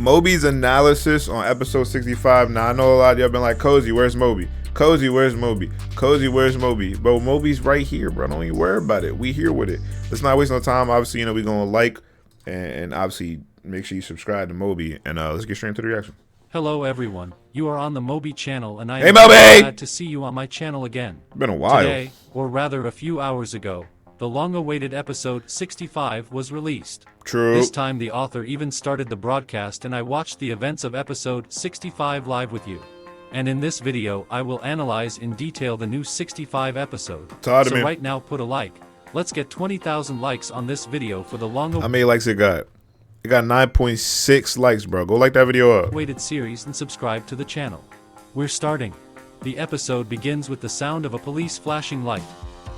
Mobi's analysis on episode 65. Now, I know a lot of y'all been like, Cozy, where's Mobi? Cozy, where's Mobi? Cozy, where's Mobi? Bro, Mobi's right here, bro. Don't even worry about it. We here with it. Let's not waste no time. Obviously, you know, we're going to like and obviously make sure you subscribe to Mobi. And let's get straight into the reaction. Hello, everyone. You are on the Mobi channel, and I am glad to see you on my channel again. Been a while. Today, or rather a few hours ago, the long-awaited episode 65 was released. True. This time the author even started the broadcast and I watched the events of episode 65 live with you. And in this video I will analyze in detail the new 65 episode. So right now put a like. Let's get 20,000 likes on this video for the long-awaited... How many likes it got? It got 9.6 likes, bro. Go like that video up. ...awaited series and subscribe to the channel. We're starting. The episode begins with the sound of a police flashing light.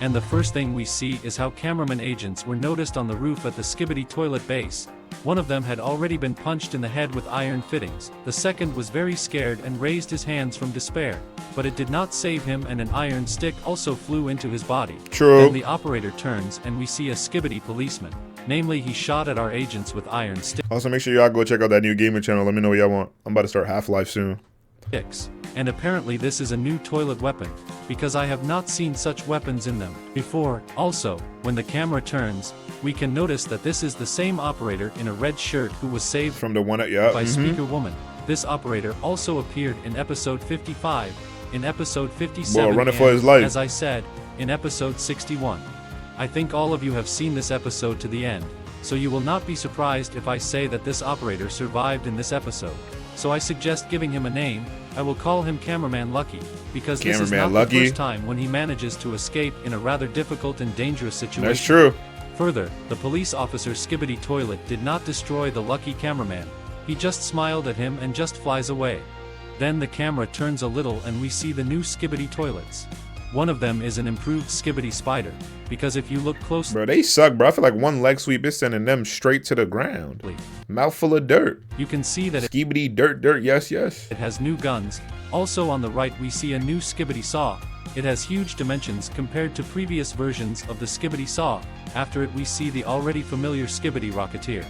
And the first thing we see is how cameraman agents were noticed on the roof at the Skibidi toilet base. One of them had already been punched in the head with iron fittings. The second was very scared and raised his hands from despair. But it did not save him, and an iron stick also flew into his body. True. Then the operator turns and we see a Skibidi policeman. Namely, he shot at our agents with iron sticks. Also, make sure y'all go check out that new gaming channel. Let me know what y'all want. I'm about to start Half-Life soon. And apparently this is a new toilet weapon, because I have not seen such weapons in them before. Also, when the camera turns, we can notice that this is the same operator in a red shirt who was saved from the one by Speaker Woman. This operator also appeared in episode 55, in episode 57, running for his life. As I said, in episode 61. I think all of you have seen this episode to the end, so you will not be surprised if I say that this operator survived in this episode. So I suggest giving him a name. I will call him Cameraman Lucky, because this is not the first time when he manages to escape in a rather difficult and dangerous situation. That's true. Further, the police officer Skibidi Toilet did not destroy the lucky cameraman. He just smiled at him and just flies away. Then the camera turns a little and we see the new Skibidi toilets. One of them is an improved Skibidi spider, because if you look closely... Bro, they suck, bro. I feel like one leg sweep is sending them straight to the ground. Mouthful of dirt. You can see that Skibidi dirt, yes, yes. It has new guns. Also on the right we see a new Skibidi saw. It has huge dimensions compared to previous versions of the Skibidi saw. After it we see the already familiar Skibidi Rocketeer.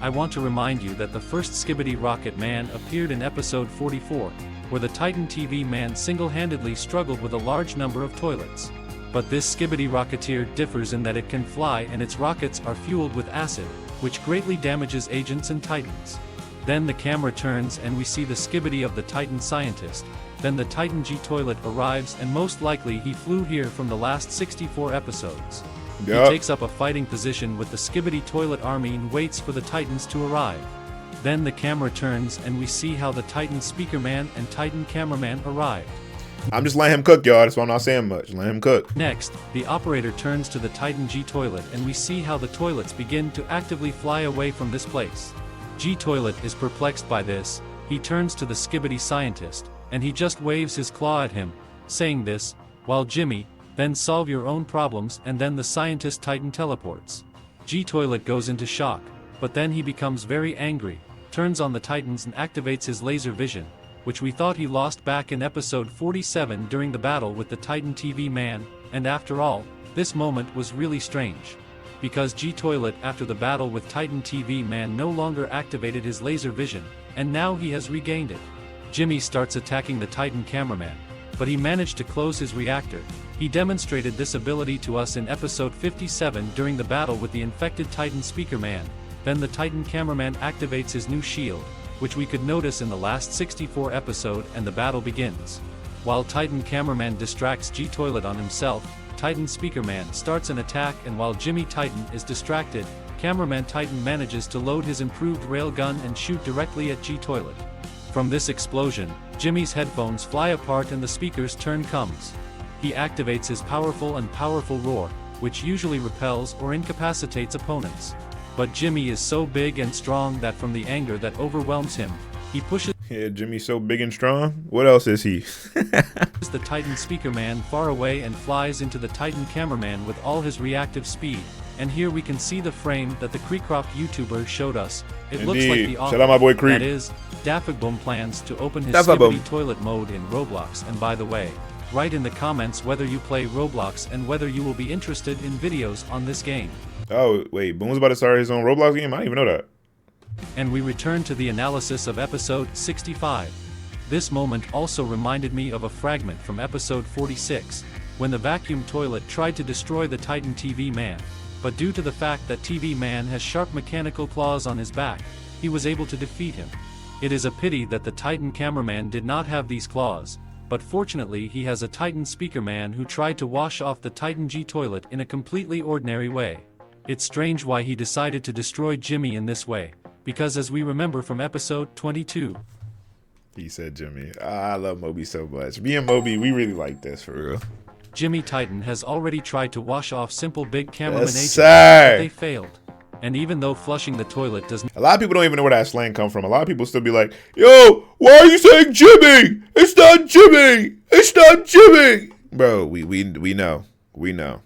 I want to remind you that the first Skibidi Rocket Man appeared in episode 44. Where the Titan TV man single-handedly struggled with a large number of toilets. But this Skibidi Rocketeer differs in that it can fly and its rockets are fueled with acid, which greatly damages agents and Titans. Then the camera turns and we see the Skibidi of the Titan scientist. Then the Titan G toilet arrives and most likely he flew here from the last 64 episodes. Yep. He takes up a fighting position with the Skibidi toilet army and waits for the Titans to arrive. Then the camera turns and we see how the Titan Speaker Man and Titan Cameraman arrived. I'm just letting him cook, y'all. That's why I'm not saying much. Let him cook. Next, the operator turns to the Titan G toilet and we see how the toilets begin to actively fly away from this place. G toilet is perplexed by this. He turns to the Skibidi scientist and he just waves his claw at him, saying this, while Jimmy, then solve your own problems, and then the scientist Titan teleports. G toilet goes into shock, but then he becomes very angry. Turns on the Titans and activates his laser vision, which we thought he lost back in episode 47 during the battle with the Titan TV man, and after all, this moment was really strange. Because G-Toilet after the battle with Titan TV man no longer activated his laser vision, and now he has regained it. Jimmy starts attacking the Titan cameraman, but he managed to close his reactor. He demonstrated this ability to us in episode 57 during the battle with the infected Titan Speaker man. Then the Titan cameraman activates his new shield, which we could notice in the last 64 episode, and the battle begins. While Titan cameraman distracts G-Toilet on himself, Titan Speaker Man starts an attack, and while Jimmy Titan is distracted, Cameraman Titan manages to load his improved railgun and shoot directly at G-Toilet. From this explosion, Jimmy's headphones fly apart and the speaker's turn comes. He activates his powerful roar, which usually repels or incapacitates opponents. But Jimmy is so big and strong that from the anger that overwhelms him, he pushes Jimmy's so big and strong. What else is he? the Titan Speaker Man far away and flies into the Titan Cameraman with all his reactive speed. And here we can see the frame that the Creecroft YouTuber showed us. It looks like the author, shout out my boy Creep. that is, Daffigboom plans to open his Skibidi toilet mode in Roblox. And by the way, write in the comments whether you play Roblox and whether you will be interested in videos on this game. Oh, wait, Boom's about to start his own Roblox game? I didn't even know that. And we return to the analysis of episode 65. This moment also reminded me of a fragment from episode 46, when the vacuum toilet tried to destroy the Titan TV man, but due to the fact that TV man has sharp mechanical claws on his back, he was able to defeat him. It is a pity that the Titan cameraman did not have these claws, but fortunately he has a Titan speaker man who tried to wash off the Titan G toilet in a completely ordinary way. It's strange why he decided to destroy Jimmy in this way, because as we remember from episode 22, He said Jimmy. I love Mobi so much. Me and Mobi, we really like this for real. Jimmy Titan has already tried to wash off simple big cameraman Yes, agents, sir. but they failed. And even though flushing the toilet does A lot of people don't even know where that slang come from. A lot of people still be like, yo, why are you saying Jimmy? It's not Jimmy. It's not Jimmy. Bro, we know. We know.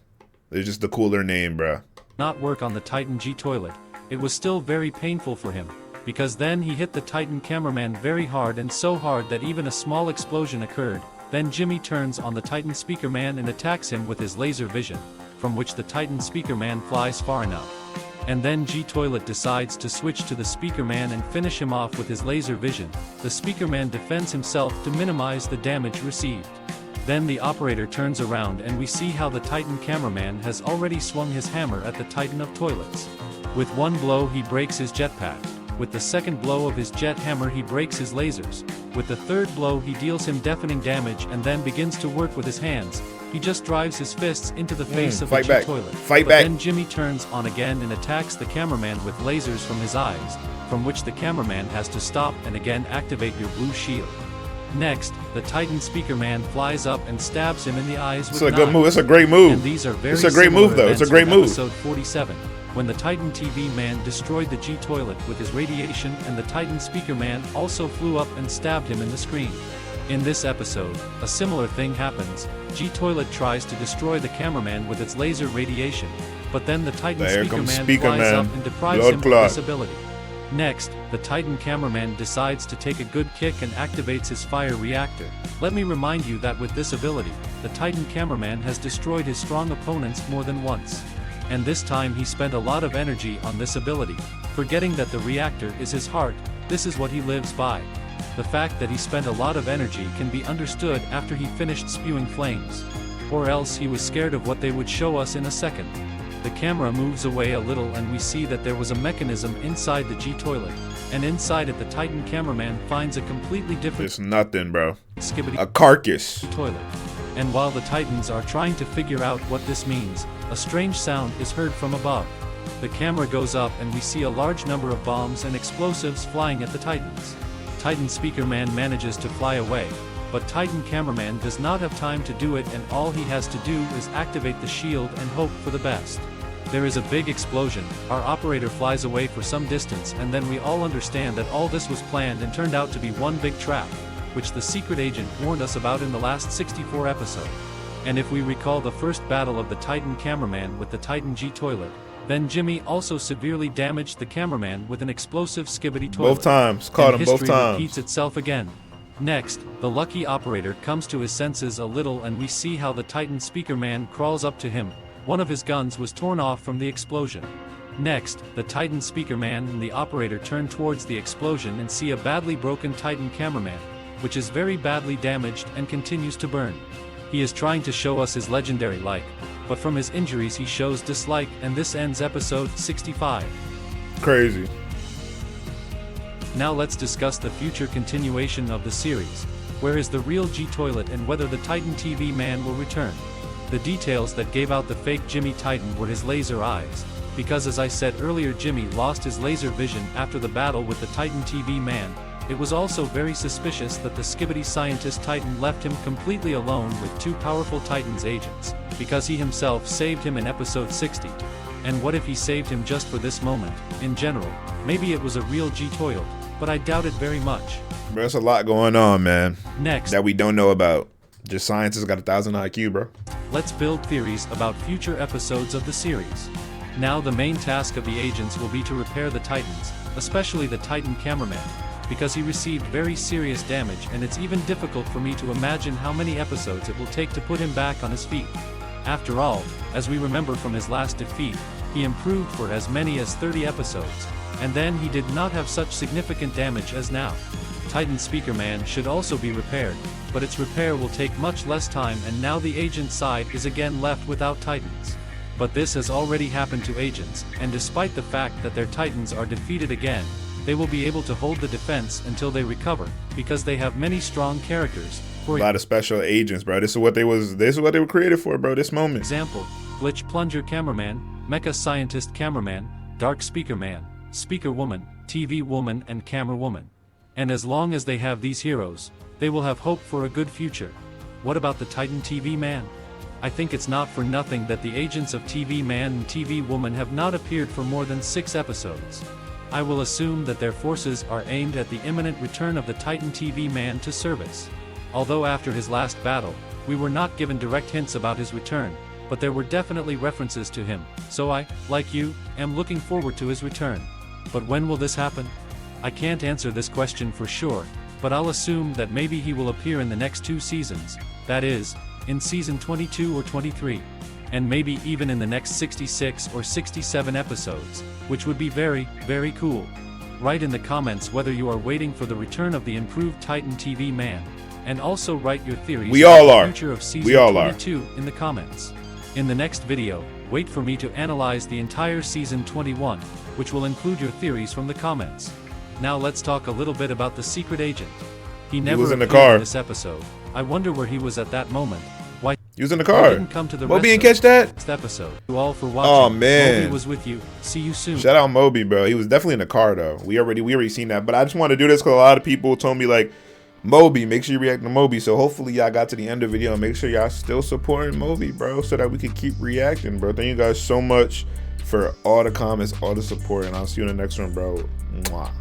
It's just the cooler name, bro. not work on the Titan G toilet, it was still very painful for him, because then he hit the Titan cameraman very hard and so hard that even a small explosion occurred. Then Jimmy turns on the Titan speaker man and attacks him with his laser vision, from which the Titan speaker man flies far enough. And then G Toilet decides to switch to the speaker man and finish him off with his laser vision. The speaker man defends himself to minimize the damage received. Then the operator turns around and we see how the Titan cameraman has already swung his hammer at the Titan of toilets. With one blow he breaks his jetpack. With the second blow of his jet hammer he breaks his lasers. With the third blow he deals him deafening damage and then begins to work with his hands. He just drives his fists into the face of the G toilet. Fight back. Then Jimmy turns on again and attacks the cameraman with lasers from his eyes, from which the cameraman has to stop and again activate your blue shield. Next, the Titan speaker man flies up and stabs him in the eyes with It's a good knives. move. It's a great move. And these are very It's a great similar move, though. It's a events great from move. Episode 47, when the Titan TV man destroyed the G toilet with his radiation and the Titan speaker man also flew up and stabbed him in the screen. In this episode, a similar thing happens. G toilet tries to destroy the cameraman with its laser radiation, but then the Titan speaker man flies up and deprives him of this ability. Next, the Titan cameraman decides to take a good kick and activates his fire reactor. Let me remind you that with this ability, the Titan cameraman has destroyed his strong opponents more than once. And this time he spent a lot of energy on this ability, forgetting that the reactor is his heart. This is what he lives by. The fact that he spent a lot of energy can be understood after he finished spewing flames. Or else he was scared of what they would show us in a second. The camera moves away a little and we see that there was a mechanism inside the G toilet, and inside it the Titan cameraman finds a completely different It's nothing, bro. Skibidi A carcass. toilet. And while the Titans are trying to figure out what this means, a strange sound is heard from above. The camera goes up and we see a large number of bombs and explosives flying at the Titans. Titan speaker man manages to fly away, but Titan cameraman does not have time to do it and all he has to do is activate the shield and hope for the best. There is a big explosion, our operator flies away for some distance and then we all understand that all this was planned and turned out to be one big trap, which the secret agent warned us about in the last 64 episode. And if we recall the first battle of the Titan cameraman with the Titan G toilet, then Jimmy also severely damaged the cameraman with an explosive Skibidi toilet. Both times. Caught him both history times. repeats itself again. Next, the lucky operator comes to his senses a little and we see how the Titan speaker man crawls up to him. One of his guns was torn off from the explosion. Next, the Titan speaker man and the operator turn towards the explosion and see a badly broken Titan cameraman, which is very badly damaged and continues to burn. He is trying to show us his legendary like, but from his injuries he shows dislike, and this ends episode 65. Crazy. Now let's discuss the future continuation of the series. Where is the real G toilet and whether the Titan TV man will return? The details that gave out the fake Jimmy Titan were his laser eyes, because as I said earlier Jimmy lost his laser vision after the battle with the Titan TV man. It was also very suspicious that the Skibidi scientist Titan left him completely alone with two powerful Titans agents, because he himself saved him in episode 60. And what if he saved him just for this moment? In general, maybe it was a real G toilet, but I doubt it very much. Bro, there's a lot going on, man. Next, That we don't know about. Just science has got 1,000 IQ, bro. let's build theories about future episodes of the series. Now the main task of the agents will be to repair the Titans, especially the Titan cameraman, because he received very serious damage and it's even difficult for me to imagine how many episodes it will take to put him back on his feet. After all, as we remember from his last defeat, he improved for as many as 30 episodes, and then he did not have such significant damage as now. Titan Speaker Man should also be repaired, but its repair will take much less time, and now the Agent side is again left without Titans. But this has already happened to Agents, and despite the fact that their Titans are defeated again, they will be able to hold the defense until they recover, because they have many strong characters. For a lot of special agents, bro. This is what they were created for, bro. This moment. Example: Glitch Plunger Cameraman, Mecha Scientist Cameraman, Dark Speaker Man, Speaker Woman, TV Woman, and Camera Woman. And as long as they have these heroes, they will have hope for a good future. What about the Titan TV Man? I think it's not for nothing that the agents of TV Man and TV Woman have not appeared for more than 6 episodes. I will assume that their forces are aimed at the imminent return of the Titan TV Man to service. Although after his last battle, we were not given direct hints about his return, but there were definitely references to him, so I, like you, am looking forward to his return. But when will this happen? I can't answer this question for sure, but I'll assume that maybe he will appear in the next 2 seasons, that is, in season 22 or 23, and maybe even in the next 66 or 67 episodes, which would be very, very cool. Write in the comments whether you are waiting for the return of the improved Titan TV Man, and also write your theories about the future of season 22 in the comments. In the next video, wait for me to analyze the entire season 21, which will include your theories from the comments. Now let's talk a little bit about the secret agent. He never was in the appeared car in this episode. I wonder where he was at that moment. Why he was in the car? Didn't come to the Mobi didn't rest catch that? Next episode. Thank you all for watching. Oh man, Mobi was with you. See you soon. Shout out Mobi, bro. He was definitely in the car though. We already seen that. But I just want to do this because a lot of people told me like, Mobi, make sure you react to Mobi. So hopefully y'all got to the end of the video and make sure y'all still supporting Mobi, bro, so that we can keep reacting, bro. Thank you guys so much for all the comments, all the support, and I'll see you in the next one, bro. Mwah.